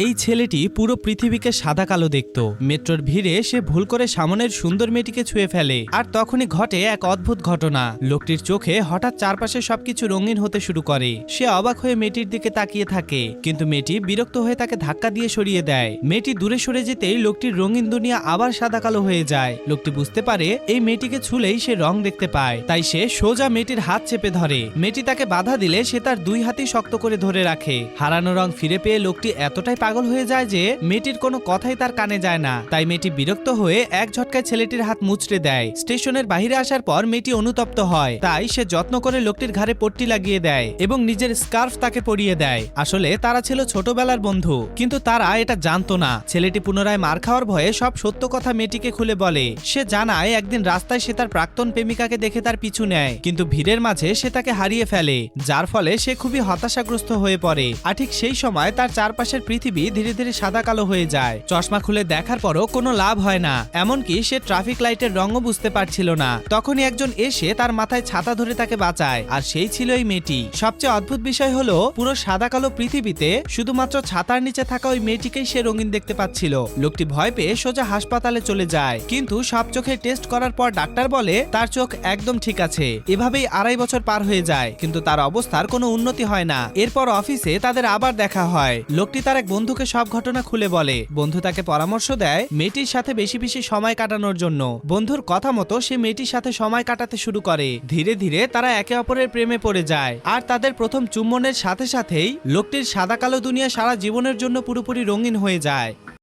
এই ছেলেটি পুরো পৃথিবীকে সাদা কালো দেখত। মেট্রোর ভিড়ে সে ভুল করে সামনের সুন্দর মেয়েটিকে ছুঁয়ে ফেলে, আর তখনই ঘটে এক অদ্ভুত ঘটনা। লোকটির চোখে হঠাৎ চারপাশে সবকিছু রঙিন হতে শুরু করে। সে অবাক হয়ে মেয়েটির দিকে তাকিয়ে থাকে, কিন্তু মেয়েটি বিরক্ত হয়ে তাকে ধাক্কা দিয়ে সরিয়ে দেয়। মেয়েটি দূরে সরে যেতেই লোকটির রঙিন দুনিয়া আবার সাদা কালো হয়ে যায়। লোকটি বুঝতে পারে এই মেয়েটিকে ছুলেই সে রং দেখতে পায়, তাই সে সোজা মেয়েটির হাত চেপে ধরে। মেয়েটি তাকে বাধা দিলে সে তার দুই হাতই শক্ত করে ধরে রাখে। হারানো রং ফিরে পেয়ে লোকটি এতটাই পাগল হয়ে যায় যে মেয়েটির কোনো কথাই তার কানে যায় না। তাই মেয়েটি বিরক্ত হয়ে এক ঝটকায় ছেলেটির হাত মুচড়ে দেয়। স্টেশনের বাইরে আসার পর মেয়েটি অনুতপ্ত হয়, তাই সে যত্ন করে লোকটির ঘাড়ে পট্টি লাগিয়ে দেয় এবং নিজের স্কার্ফ তাকে পরিয়ে দেয়। আসলে তারা ছিল ছোটবেলার বন্ধু, কিন্তু তারা এটা জানতো না। ছেলেটি পুনরায় মার খাওয়ার ভয়ে সব সত্য কথা মেয়েটিকে খুলে বলে। সে জানায় একদিন রাস্তায় সে তার প্রাক্তন প্রেমিকাকে দেখে তার পিছু নেয়, কিন্তু ভিড়ের মাঝে সে তাকে হারিয়ে ফেলে, যার ফলে সে খুবই হতাশাগ্রস্ত হয়ে পড়ে। আর ঠিক সেই সময় তার চারপাশের পৃথিবী ধীরে ধীরে সাদা কালো হয়ে যায়। চশমা খুলে দেখার পরও কোনো লাভ হয় না, এমনকি সে ট্রাফিক লাইটের রঙও বুঝতে পারছিল না। তখনই একজন এসে তার মাথায় ছাতা ধরে তাকে বাঁচায়, আর সেই ছিল এই মেয়েটি। সবচেয়ে অদ্ভুত বিষয় হলো পুরো সাদা কালো পৃথিবীতে শুধুমাত্র ছাতার নিচে থাকা ওই মেয়েটিকেই সে রঙিন দেখতে পাচ্ছিল। লোকটি ভয় পেয়ে সোজা হাসপাতালে চলে যায়, কিন্তু সব চোখে টেস্ট করার পর ডাক্তার বলে তার চোখ একদম ঠিক আছে। এভাবেই 2.5 বছর পার হয়ে যায়, কিন্তু তার অবস্থার কোনো উন্নতি হয় না। এরপর অফিসে তাদের আবার দেখা হয়। লোকটি তার এক বন্ধুকে সব ঘটনা খুলে বলে। বন্ধু তাকে পরামর্শ দেয় মেয়েটির সাথে বেশি বেশি সময় কাটানোর জন্য। বন্ধুর কথা মতো সে মেয়েটির সাথে সময় কাটাতে শুরু করে। ধীরে ধীরে তারা একে অপরের প্রেমে পড়ে যায়, আর তাদের প্রথম চুম্বনের সাথে সাথেই লোকটির সাদা কালো দুনিয়া সারা জীবনের জন্য পুরোপুরি রঙিন হয়ে যায়।